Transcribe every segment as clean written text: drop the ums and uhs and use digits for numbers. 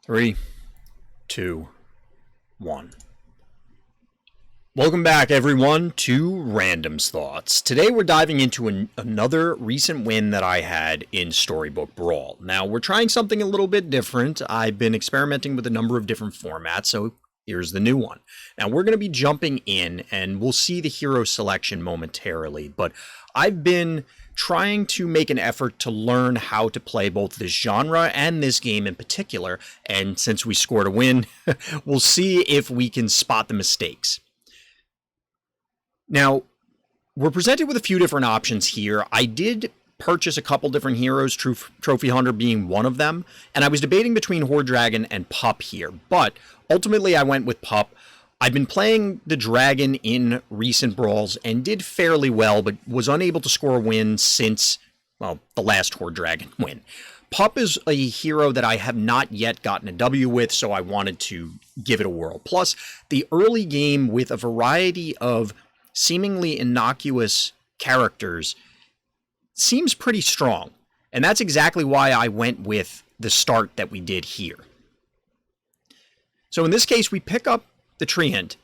Three, two, one. Welcome back, everyone, to Random's Thoughts. Today we're diving into another recent win that I had in Storybook Brawl. Now, we're trying something a little bit different. I've been experimenting with a number of different formats, so here's the new one. Now, we're going to be jumping in, and we'll see the hero selection momentarily, but I've been trying to make an effort to learn how to play both this genre and this game in particular, and since we scored a win, we'll see if we can spot the mistakes. Now, we're presented with a few different options here. I did purchase a couple different heroes, Trophy Hunter being one of them, and I was debating between Horde Dragon and Pup here, but ultimately I went with Pup. I've been playing the Dragon in recent brawls and did fairly well, but was unable to score a win since, well, the last Horde Dragon win. Pup is a hero that I have not yet gotten a W with, so I wanted to give it a whirl. Plus, the early game with a variety of seemingly innocuous characters seems pretty strong, and that's exactly why I went with the start that we did here. So in this case, we pick up the Treant,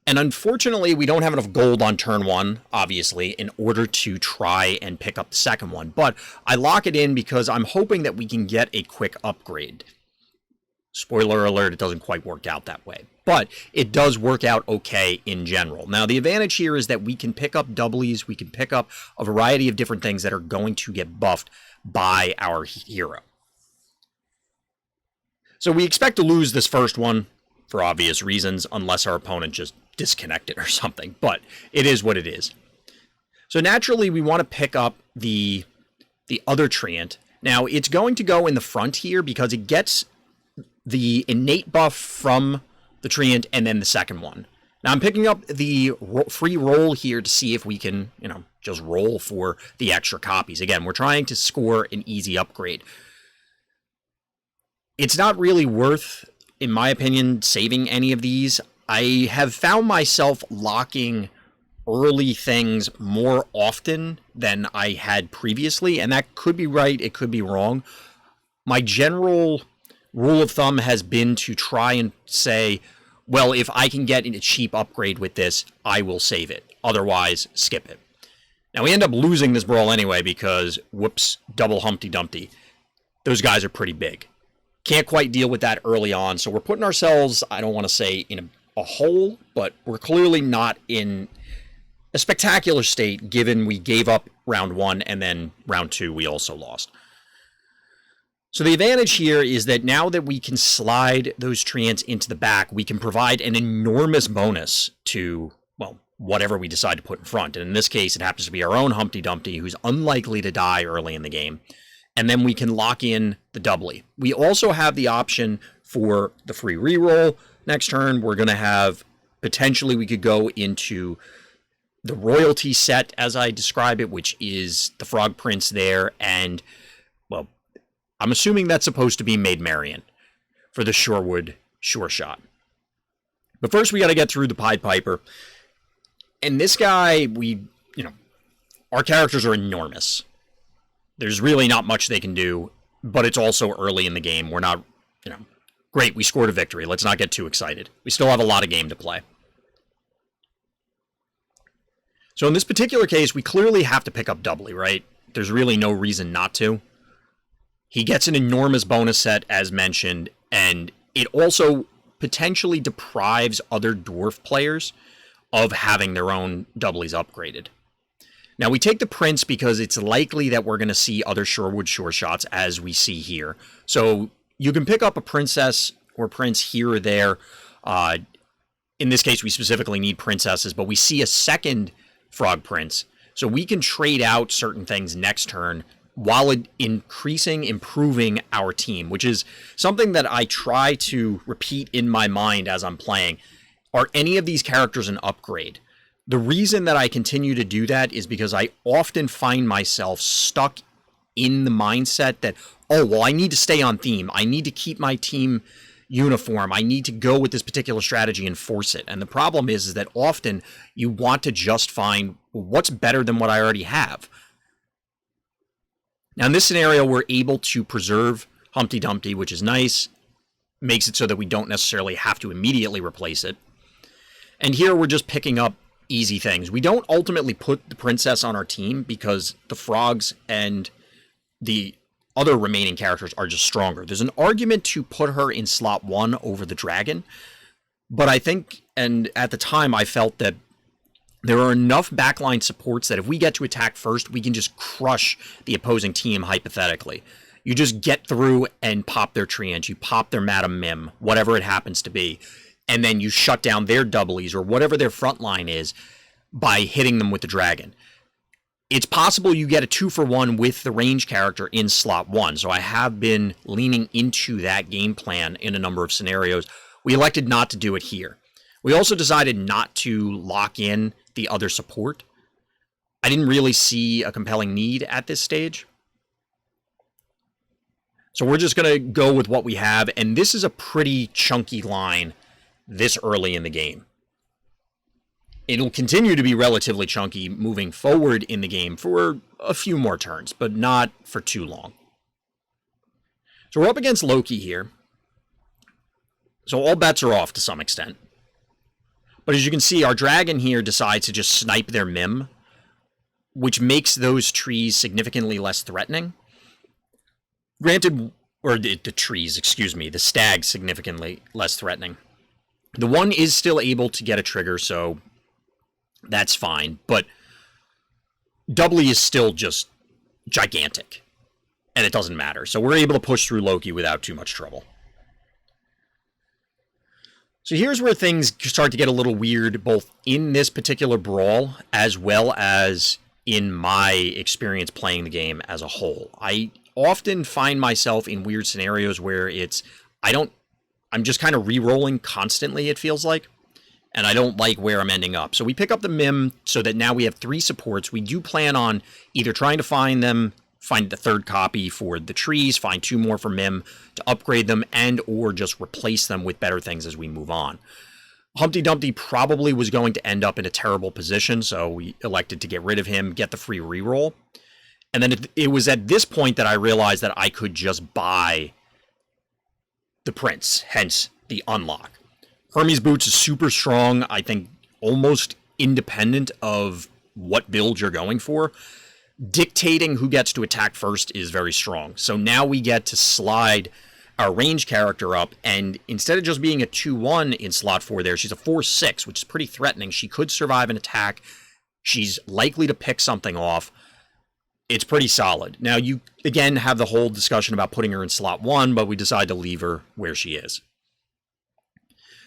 and unfortunately we don't have enough gold on turn one, obviously, in order to try and pick up the second one, but I lock it in because I'm hoping that we can get a quick upgrade. Spoiler alert, it doesn't quite work out that way, but it does work out okay in general. Now, the advantage here is that we can pick up doublies, we can pick up a variety of different things that are going to get buffed by our hero. So we expect to lose this first one for obvious reasons, unless our opponent just disconnected or something, but it is what it is. So naturally, we want to pick up the other Treant. Now, it's going to go in the front here because it gets the innate buff from the Treant and then the second one. Now I'm picking up the free roll here to see if we can, just roll for the extra copies. Again, we're trying to score an easy upgrade. It's not really worth, in my opinion, saving any of these. I have found myself locking early things more often than I had previously, and that could be right, it could be wrong. My general rule of thumb has been to try and say, well, if I can get a cheap upgrade with this, I will save it. Otherwise, skip it. Now, we end up losing this brawl anyway because, whoops, double Humpty Dumpty. Those guys are pretty big. Can't quite deal with that early on, so we're putting ourselves, I don't want to say in a hole, but we're clearly not in a spectacular state given we gave up round one and then round two we also lost. So the advantage here is that now that we can slide those Treants into the back, we can provide an enormous bonus to, well, whatever we decide to put in front. And in this case, it happens to be our own Humpty Dumpty, who's unlikely to die early in the game. And then we can lock in the doubly. We also have the option for the free reroll. Next turn, we're going to have, potentially we could go into the royalty set, as I describe it, which is the Frog Prince there, and, well, I'm assuming that's supposed to be Maid Marian for the Shorewood Sure Shot. But first we got to get through the Pied Piper. And this guy, our characters are enormous. There's really not much they can do, but it's also early in the game. We're not, great, we scored a victory. Let's not get too excited. We still have a lot of game to play. So in this particular case, we clearly have to pick up doubly, right? There's really no reason not to. He gets an enormous bonus set, as mentioned, and it also potentially deprives other dwarf players of having their own doublies upgraded. Now, we take the Prince because it's likely that we're going to see other Shorewood Sure Shots, as we see here. So you can pick up a Princess or Prince here or there. In this case, we specifically need Princesses, but we see a second Frog Prince. So we can trade out certain things next turn while improving our team, which is something that I try to repeat in my mind as I'm playing. Are any of these characters an upgrade? The reason that I continue to do that is because I often find myself stuck in the mindset that, oh, well, I need to stay on theme. I need to keep my team uniform. I need to go with this particular strategy and force it. And the problem is that often you want to just find what's better than what I already have. Now, in this scenario, we're able to preserve Humpty Dumpty, which is nice. makes it so that we don't necessarily have to immediately replace it. And here we're just picking up easy things. We don't ultimately put the princess on our team because the frogs and the other remaining characters are just stronger. There's an argument to put her in slot 1 over the dragon, but I think, and at the time I felt that there are enough backline supports that if we get to attack first, we can just crush the opposing team hypothetically. You just get through and pop their treants, you pop their Madam Mim, whatever it happens to be, and then you shut down their doublies or whatever their front line is by hitting them with the dragon. It's possible you get a 2-for-1 with the range character in slot 1, so I have been leaning into that game plan in a number of scenarios. We elected not to do it here. We also decided not to lock in the other support. I didn't really see a compelling need at this stage. So we're just going to go with what we have, and this is a pretty chunky line this early in the game. It'll continue to be relatively chunky moving forward in the game for a few more turns, but not for too long. So we're up against Loki here. So all bets are off to some extent. But as you can see, our dragon here decides to just snipe their Mim, which makes those trees significantly less threatening. Granted, or the trees, excuse me, the stag significantly less threatening. The one is still able to get a trigger, so that's fine, but doubly is still just gigantic, and it doesn't matter. So we're able to push through Loki without too much trouble. So here's where things start to get a little weird, both in this particular brawl, as well as in my experience playing the game as a whole. I often find myself in weird scenarios where I'm just kind of re-rolling constantly, it feels like, and I don't like where I'm ending up. So we pick up the Mim so that now we have 3 supports. We do plan on either trying to find the third copy for the trees, find 2 more for Mim to upgrade them, and or just replace them with better things as we move on. Humpty Dumpty probably was going to end up in a terrible position, so we elected to get rid of him, get the free reroll. And then it was at this point that I realized that I could just buy the prince, hence the unlock. Hermes Boots is super strong, I think almost independent of what build you're going for. Dictating who gets to attack first is very strong. So now we get to slide our range character up, and instead of just being a 2-1 in slot 4 there, she's a 4-6, which is pretty threatening. She could survive an attack. She's likely to pick something off. It's pretty solid. Now, you, again, have the whole discussion about putting her in slot 1, but we decide to leave her where she is.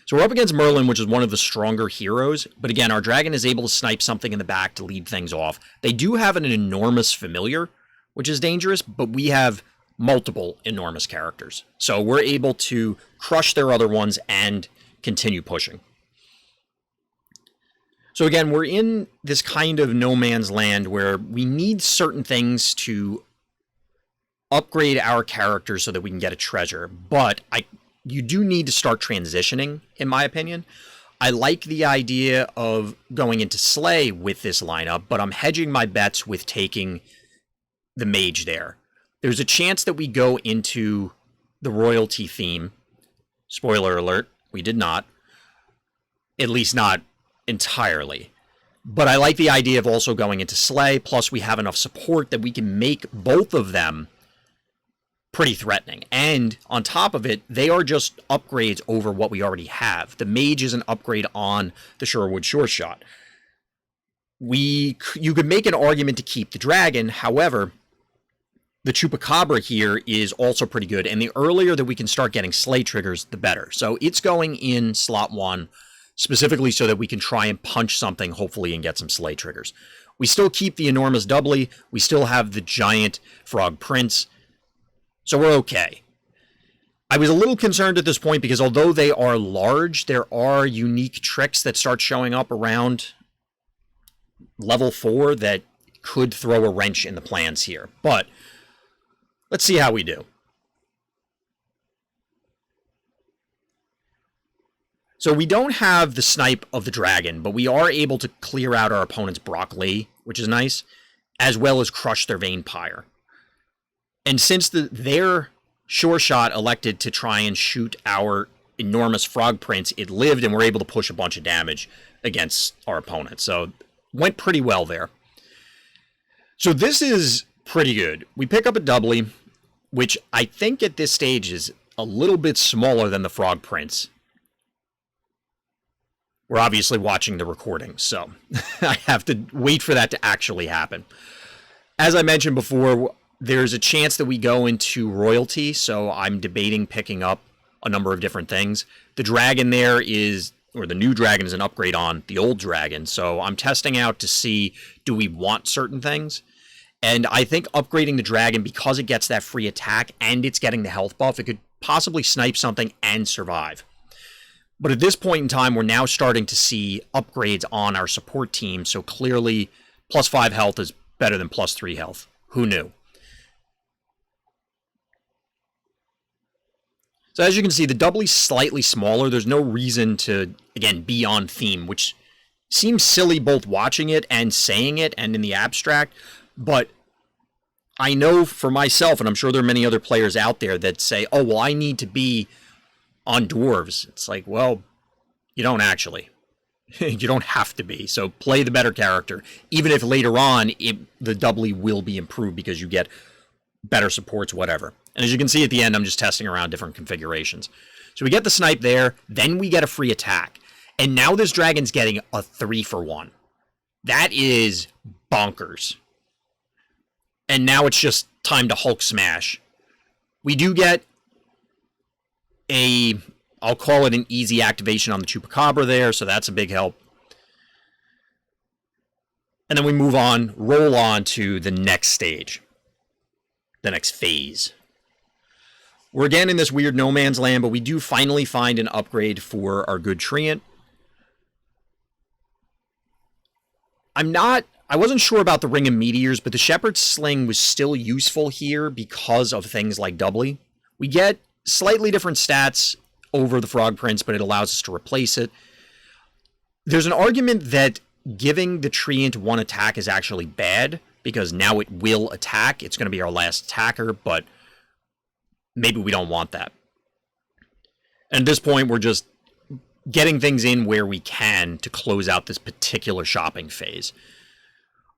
So we're up against Merlin, which is one of the stronger heroes. But again, our dragon is able to snipe something in the back to lead things off. They do have an enormous familiar, which is dangerous, but we have multiple enormous characters. So we're able to crush their other ones and continue pushing. So again, we're in this kind of no man's land where we need certain things to upgrade our characters so that we can get a treasure. But you do need to start transitioning, in my opinion. I like the idea of going into Slay with this lineup, but I'm hedging my bets with taking the mage there. There's a chance that we go into the royalty theme. Spoiler alert, we did not. At least not entirely. But I like the idea of also going into Slay, plus we have enough support that we can make both of them pretty threatening. And on top of it, they are just upgrades over what we already have. The mage is an upgrade on the Sherwood Short Shot. You could make an argument to keep the dragon, however, the Chupacabra here is also pretty good, and the earlier that we can start getting Slay triggers, the better. So it's going in slot 1, specifically so that we can try and punch something, hopefully, and get some Slay triggers. We still keep the enormous doubly. We still have the giant frog prince. So we're okay. I was a little concerned at this point because although they are large, there are unique tricks that start showing up around level 4 that could throw a wrench in the plans here. But let's see how we do. So we don't have the snipe of the dragon, but we are able to clear out our opponent's broccoli, which is nice, as well as crush their Vampire. And since their Sure Shot elected to try and shoot our enormous frog prince. It lived, and we're able to push a bunch of damage against our opponent. So went pretty well there. So this is pretty good. We pick up a doubly, which I think at this stage is a little bit smaller than the frog prince. We're obviously watching the recording, so I have to wait for that to actually happen. As I mentioned before, there's a chance that we go into royalty, so I'm debating picking up a number of different things. The dragon there is, or the new dragon is an upgrade on the old dragon, so I'm testing out to see, do we want certain things? And I think upgrading the dragon, because it gets that free attack and it's getting the health buff, it could possibly snipe something and survive. But at this point in time, we're now starting to see upgrades on our support team, so clearly +5 health is better than +3 health. Who knew? So as you can see, the doubly's slightly smaller. There's no reason to, again, be on theme, which seems silly both watching it and saying it and in the abstract, but I know for myself, and I'm sure there are many other players out there that say, oh, well, I need to be on dwarves. It's like, well, you don't actually. You don't have to be. So play the better character, even if later on the doubly will be improved because you get better supports, whatever. And as you can see at the end, I'm just testing around different configurations. So we get the snipe there, then we get a free attack. And now this dragon's getting a 3-for-1. That is bonkers. And now it's just time to Hulk smash. We do get I'll call it an easy activation on the Chupacabra there, so that's a big help. And then we move on, roll on to the next stage. The next phase. We're again in this weird no man's land, but we do finally find an upgrade for our good Treant. I wasn't sure about the Ring of Meteors, but the Shepherd's Sling was still useful here because of things like doubly. We get slightly different stats over the Frog Prince, but it allows us to replace it. There's an argument that giving the Treant one attack is actually bad, because now it will attack. It's going to be our last attacker, but maybe we don't want that. And at this point, we're just getting things in where we can to close out this particular shopping phase.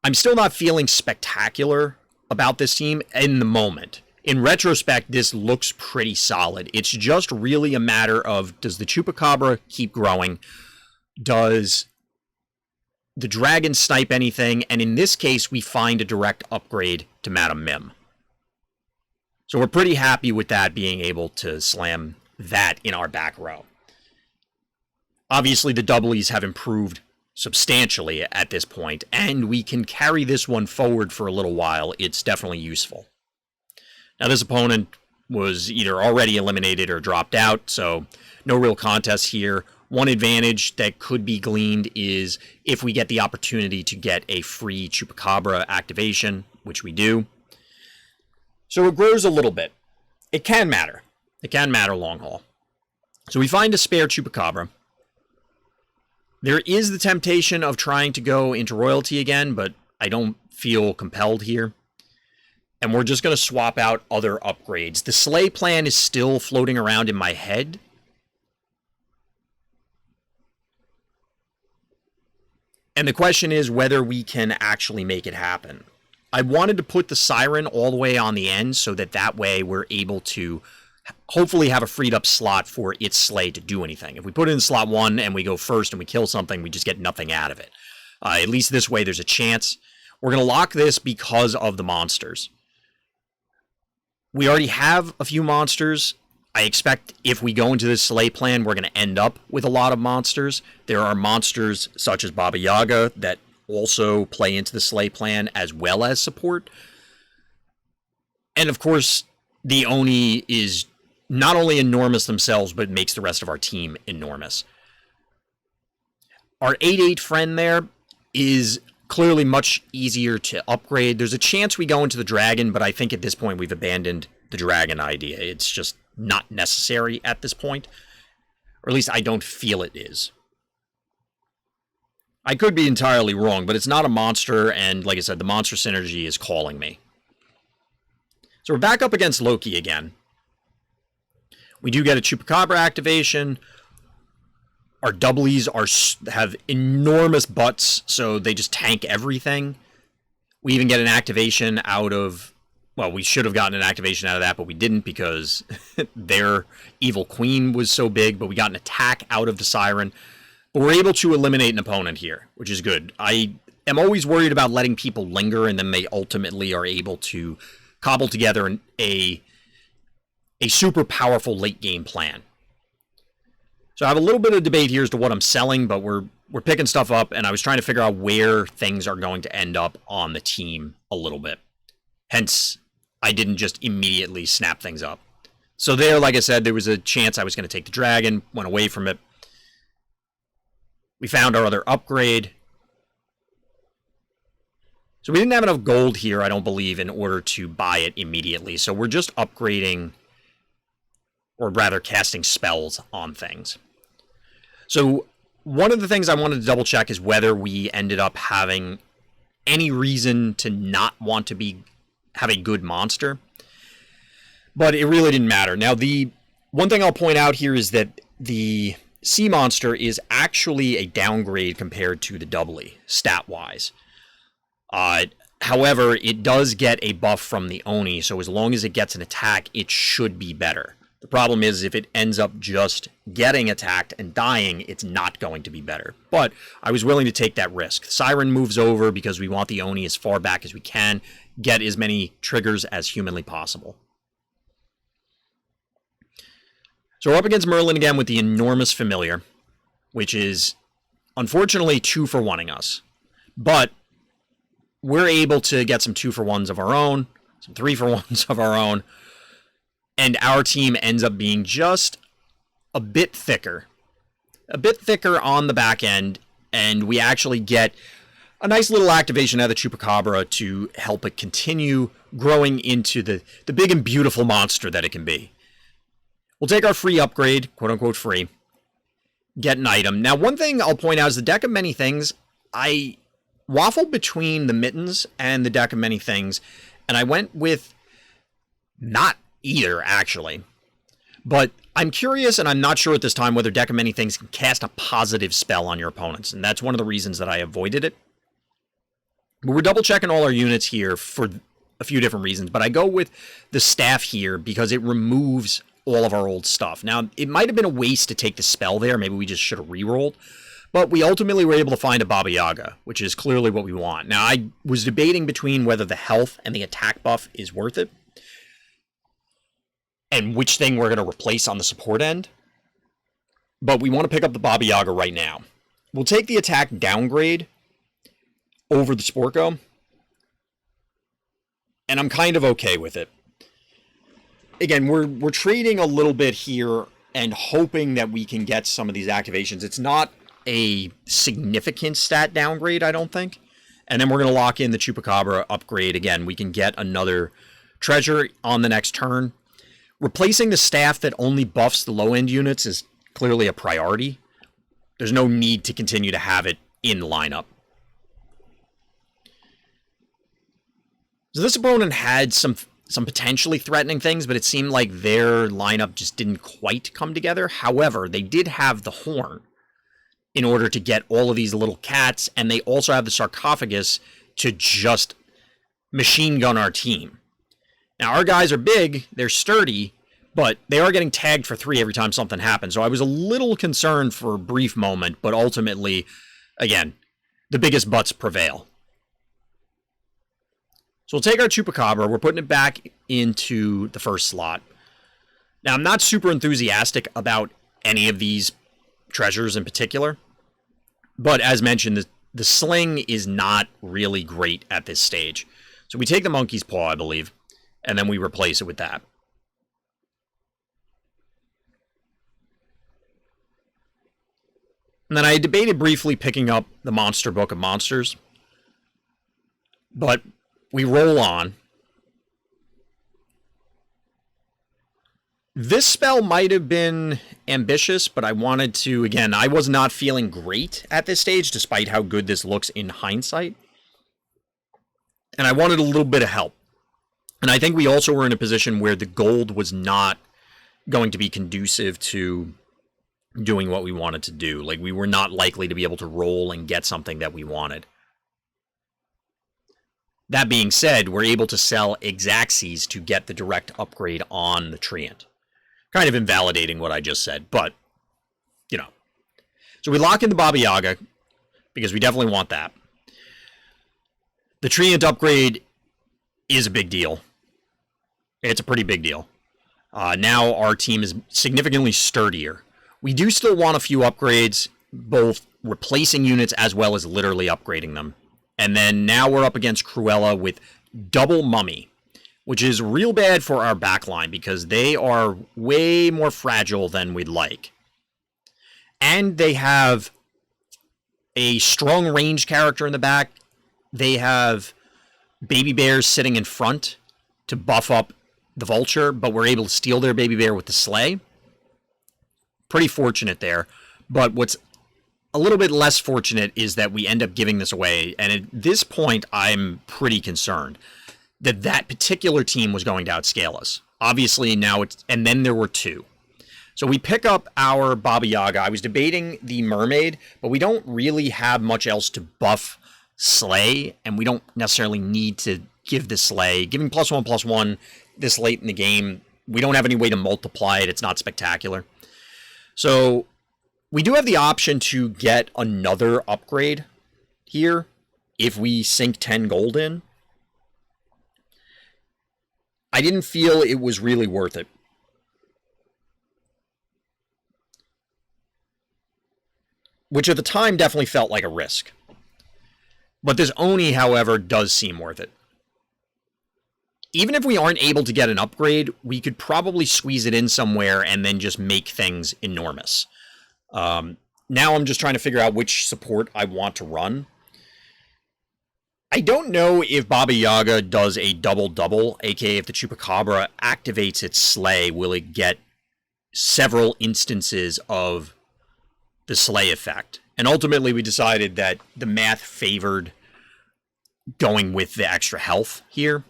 I'm still not feeling spectacular about this team in the moment. In retrospect, this looks pretty solid. It's just really a matter of, does the Chupacabra keep growing? Does the dragon snipe anything? And in this case, we find a direct upgrade to Madam Mim. So we're pretty happy with that, being able to slam that in our back row. Obviously, the doublies have improved substantially at this point, and we can carry this one forward for a little while. It's definitely useful. Now, this opponent was either already eliminated or dropped out, so no real contest here. One advantage that could be gleaned is if we get the opportunity to get a free Chupacabra activation, which we do. So it grows a little bit. It can matter. It can matter long haul. So we find a spare Chupacabra. There is the temptation of trying to go into royalty again, but I don't feel compelled here. And we're just going to swap out other upgrades. The Slay plan is still floating around in my head. And the question is whether we can actually make it happen. I wanted to put the Siren all the way on the end so that way we're able to hopefully have a freed up slot for its Slay to do anything. If we put it in slot 1 and we go first and we kill something, we just get nothing out of it. At least this way there's a chance. We're going to lock this because of the monsters. We already have a few monsters. I expect if we go into this Slay plan, we're going to end up with a lot of monsters. There are monsters such as Baba Yaga that also play into the Slay plan as well as support. And of course, the Oni is not only enormous themselves, but makes the rest of our team enormous. Our 8/8 friend there is clearly much easier to upgrade. There's a chance we go into the dragon, but I think at this point we've abandoned the dragon idea. It's just not necessary at this point. Or at least I don't feel it is. I could be entirely wrong, but it's not a monster, and like I said, the monster synergy is calling me. So we're back up against Loki again. We do get a Chupacabra activation. Our doublies have enormous butts, so they just tank everything. We even get an activation out of... Well, we should have gotten an activation out of that, but we didn't because their evil queen was so big, but we got an attack out of the Siren. But we're able to eliminate an opponent here, which is good. I am always worried about letting people linger, and then they ultimately are able to cobble together a super powerful late game plan. So I have a little bit of debate here as to what I'm selling, but we're picking stuff up, and I was trying to figure out where things are going to end up on the team a little bit. Hence, I didn't just immediately snap things up. So there, like I said, there was a chance I was going to take the dragon, went away from it. We found our other upgrade. So we didn't have enough gold here, I don't believe, in order to buy it immediately. So we're just upgrading, or rather casting spells on things. So one of the things I wanted to double check is whether we ended up having any reason to not want to have a good monster. But it really didn't matter. Now, the one thing I'll point out here is that the sea monster is actually a downgrade compared to the doubly, stat-wise. However, it does get a buff from the Oni, so as long as it gets an attack, it should be better. The problem is if it ends up just getting attacked and dying, it's not going to be better. But I was willing to take that risk. Siren moves over because we want the Oni as far back as we can, get as many triggers as humanly possible. So we're up against Merlin again with the enormous familiar, which is unfortunately 2-for-1ing us. But we're able to get some 2-for-1s of our own, some 3-for-1s of our own, and our team ends up being just a bit thicker on the back end, and we actually get a nice little activation out of the Chupacabra to help it continue growing into the big and beautiful monster that it can be. We'll take our free upgrade, quote-unquote free, get an item. Now, one thing I'll point out is the Deck of Many Things. I waffled between the Mittens and the Deck of Many Things, and I went with not either, actually. But I'm curious, and I'm not sure at this time, whether Deck of Many Things can cast a positive spell on your opponents, and that's one of the reasons that I avoided it. But we're double-checking all our units here for a few different reasons, but I go with the staff here because it removes all of our old stuff. Now, it might have been a waste to take the spell there. Maybe we just should have re-rolled. But we ultimately were able to find a Baba Yaga, which is clearly what we want. Now, I was debating between whether the health and the attack buff is worth it, and which thing we're going to replace on the support end. But we want to pick up the Baba Yaga right now. We'll take the attack downgrade over the Sporko, and I'm kind of okay with it. Again, we're trading a little bit here and hoping that we can get some of these activations. It's not a significant stat downgrade, I don't think. And then we're going to lock in the Chupacabra upgrade. Again, we can get another treasure on the next turn. Replacing the staff that only buffs the low-end units is clearly a priority. There's no need to continue to have it in the lineup. So this opponent had some potentially threatening things, but it seemed like their lineup just didn't quite come together. However, they did have the horn in order to get all of these little cats, and they also have the sarcophagus to just machine gun our team. Now, our guys are big, they're sturdy, but they are getting tagged for 3 every time something happens. So I was a little concerned for a brief moment, but ultimately, again, the biggest butts prevail. So we'll take our Chupacabra, we're putting it back into the first slot. Now, I'm not super enthusiastic about any of these treasures in particular, but as mentioned, the sling is not really great at this stage. So we take the monkey's paw, I believe, and then we replace it with that. And then I debated briefly picking up the Monster Book of Monsters, but we roll on. This spell might have been ambitious, but I wanted to, again, I was not feeling great at this stage, despite how good this looks in hindsight. And I wanted a little bit of help. And I think we also were in a position where the gold was not going to be conducive to doing what we wanted to do. Like, we were not likely to be able to roll and get something that we wanted. That being said, we're able to sell Exacxes to get the direct upgrade on the Treant. Kind of invalidating what I just said, but, you know. So we lock in the Baba Yaga, because we definitely want that. The Treant upgrade is a big deal. It's a pretty big deal. Now our team is significantly sturdier. We do still want a few upgrades, both replacing units as well as literally upgrading them. And then now we're up against Cruella with double Mummy, which is real bad for our backline because they are way more fragile than we'd like. And they have a strong range character in the back. They have baby bears sitting in front to buff up the Vulture, but we're able to steal their baby bear with the sleigh. Pretty fortunate there. But what's a little bit less fortunate is that we end up giving this away. And at this point, I'm pretty concerned that that particular team was going to outscale us. Obviously, now it's... And then there were two. So we pick up our Baba Yaga. I was debating the Mermaid, but we don't really have much else to buff Sleigh, and we don't necessarily need to give the Sleigh. Giving +1/+1 this late in the game, we don't have any way to multiply it. It's not spectacular. So we do have the option to get another upgrade here if we sink 10 gold in. I didn't feel it was really worth it. Which at the time definitely felt like a risk. But this Oni, however, does seem worth it. Even if we aren't able to get an upgrade, we could probably squeeze it in somewhere and then just make things enormous. Now I'm just trying to figure out which support I want to run. I don't know if Baba Yaga does a double-double, aka if the Chupacabra activates its sleigh, will it get several instances of the sleigh effect. And ultimately we decided that the math favored going with the extra health here,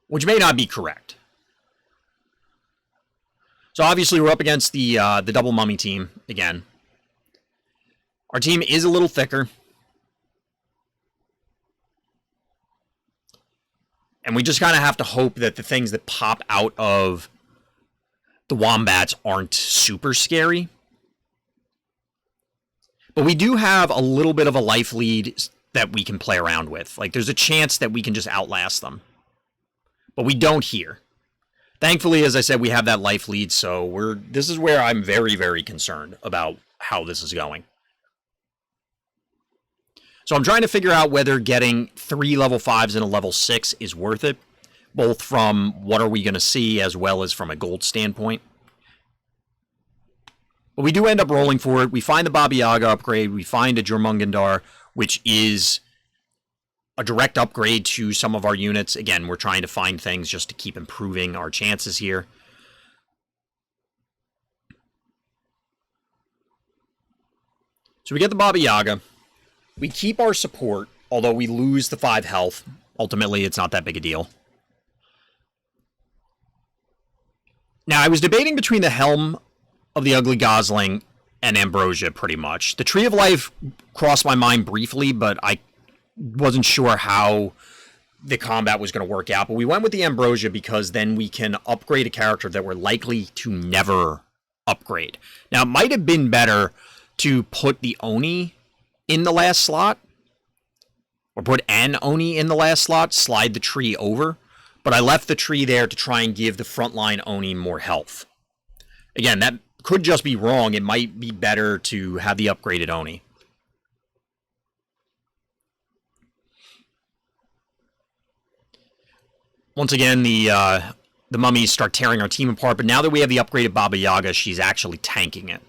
which may not be correct. So obviously we're up against the double Mummy team again. Our team is a little thicker. And we just kind of have to hope that the things that pop out of the wombats aren't super scary. But we do have a little bit of a life lead that we can play around with. Like, there's a chance that we can just outlast them. But we don't here. Thankfully, as I said, we have that life lead, so this is where I'm very, very concerned about how this is going. So I'm trying to figure out whether getting 3 level 5s and a level 6 is worth it, both from what are we going to see as well as from a gold standpoint. But we do end up rolling for it. We find the Baba Yaga upgrade. We find a Jormungandr, which is a direct upgrade to some of our units. Again, we're trying to find things just to keep improving our chances here. So we get the Baba Yaga. We keep our support, although we lose the 5 health. Ultimately, it's not that big a deal. Now, I was debating between the Helm of the Ugly Gosling and Ambrosia, pretty much. The Tree of Life crossed my mind briefly, but I wasn't sure how the combat was going to work out. But we went with the Ambrosia because then we can upgrade a character that we're likely to never upgrade. Now, it might have been better to put the Oni in the last slot, or put an Oni in the last slot, slide the tree over, but I left the tree there to try and give the frontline Oni more health. Again, that could just be wrong. It might be better to have the upgraded Oni. Once again, the mummies start tearing our team apart, but now that we have the upgraded Baba Yaga, she's actually tanking it.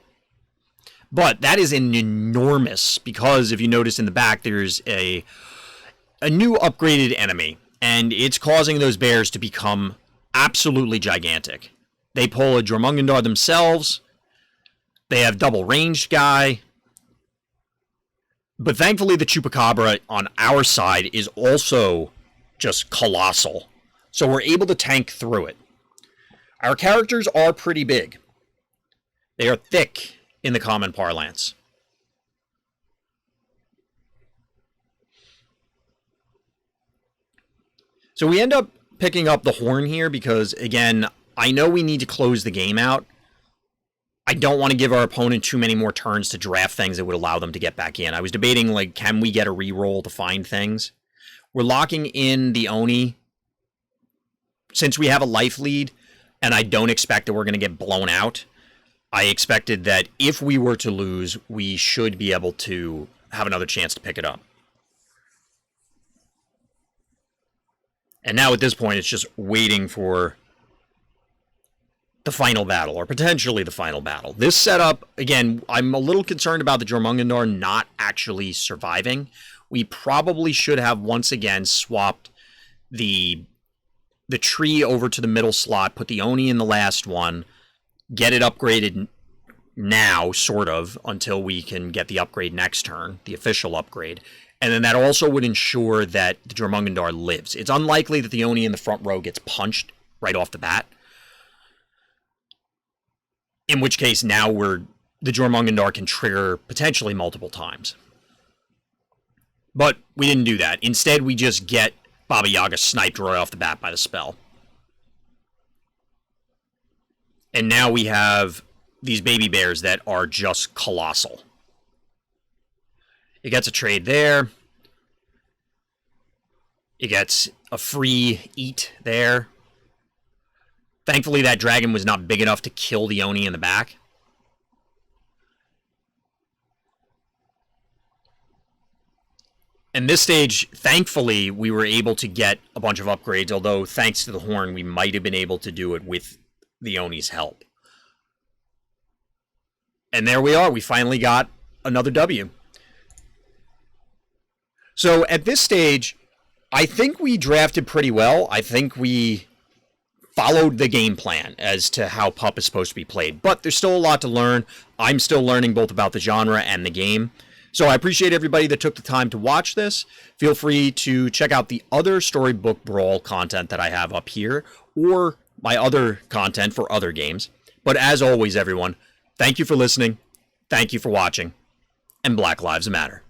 But that is an enormous, because if you notice in the back, there's a new upgraded enemy, and it's causing those bears to become absolutely gigantic. They pull a Jormungandr themselves. They have double ranged guy. But thankfully, the Chupacabra on our side is also just colossal. So we're able to tank through it. Our characters are pretty big. They are thick in the common parlance. So we end up picking up the horn here because, again, I know we need to close the game out. I don't want to give our opponent too many more turns to draft things that would allow them to get back in. I was debating, like, can we get a reroll to find things? We're locking in the Oni. Since we have a life lead, and I don't expect that we're going to get blown out, I expected that if we were to lose, we should be able to have another chance to pick it up. And now at this point, it's just waiting for the final battle, or potentially the final battle. This setup, again, I'm a little concerned about the Jormungandr not actually surviving. We probably should have once again swapped the tree over to the middle slot, put the Oni in the last one, get it upgraded now, sort of, until we can get the upgrade next turn, the official upgrade. And then that also would ensure that the Jormungandr lives. It's unlikely that the Oni in the front row gets punched right off the bat. In which case, now the Jormungandr can trigger potentially multiple times. But we didn't do that. Instead, we just get Baba Yaga sniped right off the bat by the spell. And now we have these baby bears that are just colossal. It gets a trade there. It gets a free eat there. Thankfully, that dragon was not big enough to kill the Oni in the back. And this stage, thankfully, we were able to get a bunch of upgrades, although thanks to the horn, we might have been able to do it with the Oni's help. And there we are. We finally got another W. So at this stage, I think we drafted pretty well. I think we followed the game plan as to how Pup is supposed to be played. But there's still a lot to learn. I'm still learning both about the genre and the game. So I appreciate everybody that took the time to watch this. Feel free to check out the other Storybook Brawl content that I have up here, or my other content for other games. But as always, everyone, thank you for listening, thank you for watching, and Black Lives Matter.